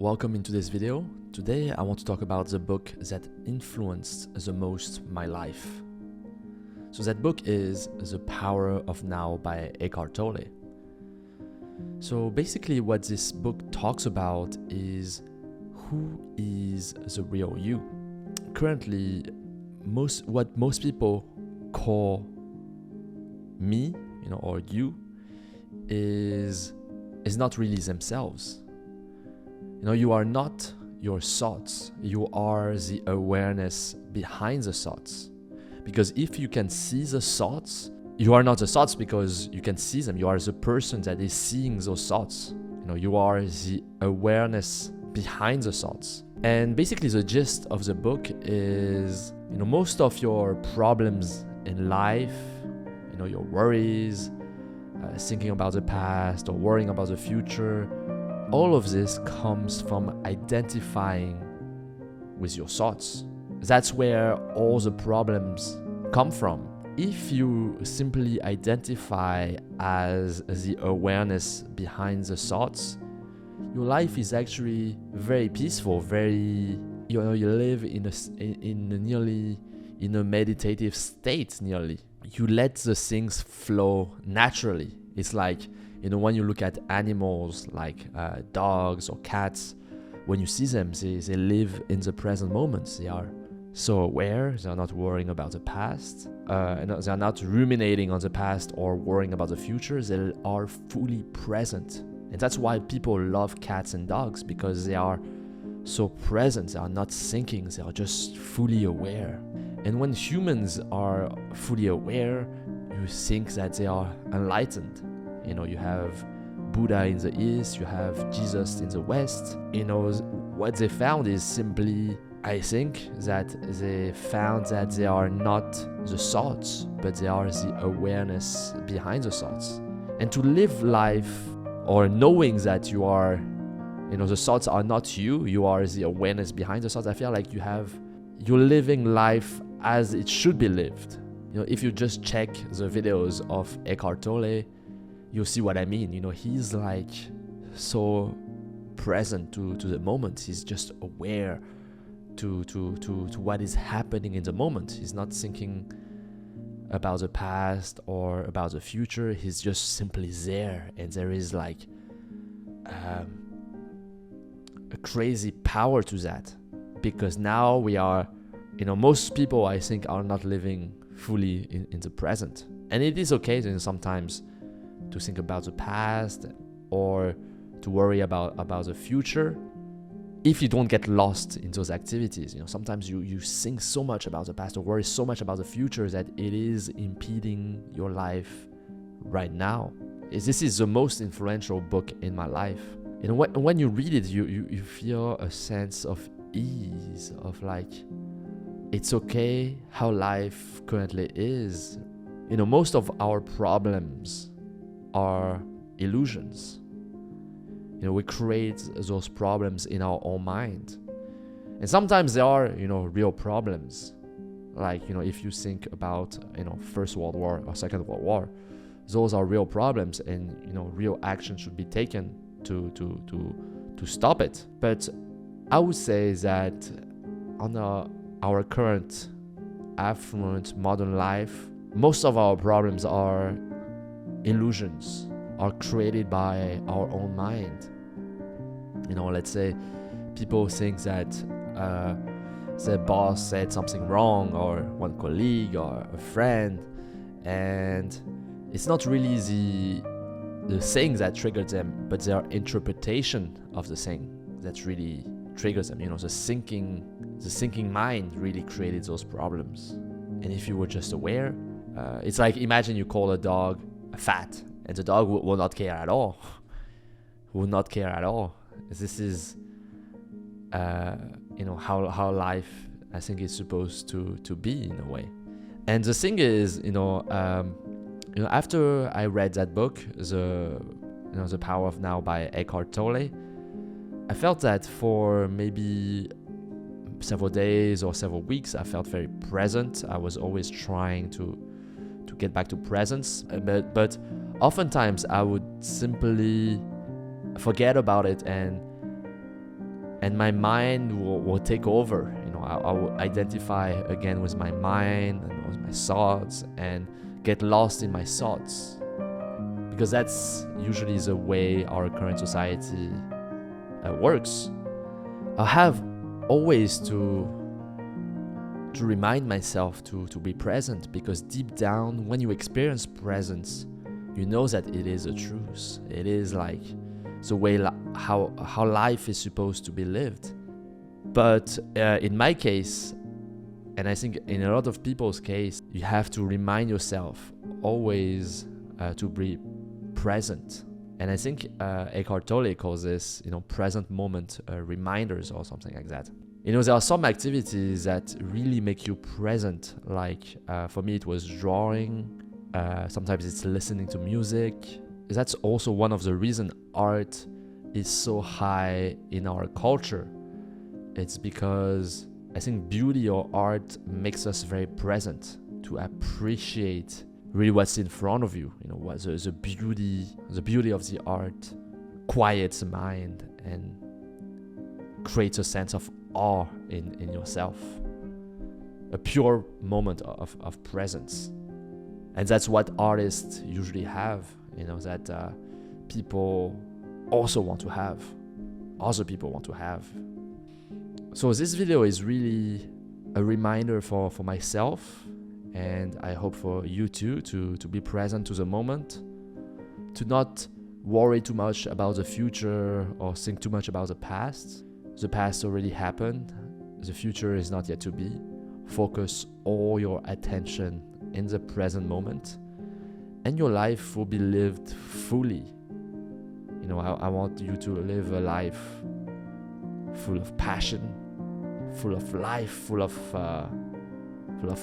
Welcome into this video. Today I want to talk about the book that influenced the most my life. So that book is The Power of Now by Eckhart Tolle. So basically what this book talks about is who is the real you. Currently, what most people call me, or you, is not really themselves. You are not your thoughts. You are the awareness behind the thoughts. Because if you can see the thoughts, you are not the thoughts because you can see them. You are the person that is seeing those thoughts. You are the awareness behind the thoughts. And basically the gist of the book is, most of your problems in life, your worries, thinking about the past or worrying about the future, all of this comes from identifying with your thoughts. That's where all the problems come from. If you simply identify as the awareness behind the thoughts, your life is actually very peaceful, you live in a meditative state nearly. You let the things flow naturally. It's like, when you look at animals like dogs or cats, when you see them, they live in the present moment. They are so aware. They are not worrying about the past. And they are not ruminating on the past or worrying about the future. They are fully present. And that's why people love cats and dogs, because they are so present. They are not thinking. They are just fully aware. And when humans are fully aware, you think that they are enlightened. You have Buddha in the East, you have Jesus in the West. What they found is simply, I think, that they found that they are not the thoughts, but they are the awareness behind the thoughts. And to live life, or knowing that you are, the thoughts are not you, you are the awareness behind the thoughts, I feel like you're living life as it should be lived. If you just check the videos of Eckhart Tolle, you'll see what I mean. He's like so present to the moment. He's just aware to what is happening in the moment. He's not thinking about the past or about the future. He's just simply there. And there is like a crazy power to that. Because now we are, most people I think are not living fully in the present. And it is okay sometimes to think about the past or to worry about the future if you don't get lost in those activities. Sometimes you think so much about the past or worry so much about the future that it is impeding your life right now. This is the most influential book in my life. When you read it, you feel a sense of ease, of like, it's okay how life currently is. Most of our problems are illusions. We create those problems in our own mind. And sometimes there are, real problems. Like, if you think about, First World War or Second World War, those are real problems, and, real action should be taken to stop it. But I would say that on our current affluent modern life, most of our problems are illusions, are created by our own mind. Let's say people think that their boss said something wrong, or one colleague or a friend, and it's not really the thing that triggered them, but their interpretation of the thing that really triggers them. The thinking mind really created those problems. And if you were just aware, it's like, imagine you call a dog fat, and the dog will not care at all. Will not care at all. This is, how life, I think, is supposed to be in a way. And the thing is, after I read that book, The Power of Now by Eckhart Tolle, I felt that for maybe several days or several weeks, I felt very present. I was always trying to get back to presence, but oftentimes I would simply forget about it and and my mind will take over. I will identify again with my mind and with my thoughts and get lost in my thoughts, because that's usually the way our current society works. I have always to remind myself to be present, because deep down, when you experience presence, you know that it is a truth. It is like the way how life is supposed to be lived. But in my case, and I think in a lot of people's case, you have to remind yourself always to be present. And I think Eckhart Tolle calls this, present moment reminders or something like that. There are some activities that really make you present. Like for me, it was drawing. Sometimes it's listening to music. That's also one of the reasons art is so high in our culture. It's because I think beauty or art makes us very present, to appreciate really what's in front of you. What the beauty of the art quiets the mind and creates a sense of awe in yourself, a pure moment of presence. And that's what artists usually have, that people also want to have, other people want to have. So this video is really a reminder for myself, and I hope for you too, to be present to the moment, to not worry too much about the future or think too much about the past. The past already happened, the future is not yet to be. Focus all your attention in the present moment, and your life will be lived fully. I want you to live a life full of passion, full of life, full of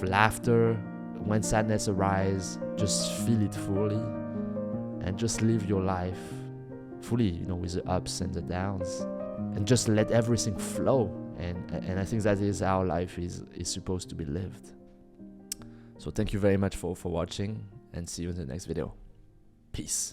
laughter. When sadness arises, just feel it fully and just live your life fully, with the ups and the downs, and just let everything flow. And I think that is how life is supposed to be lived. So thank you very much for watching, and see you in the next video. Peace.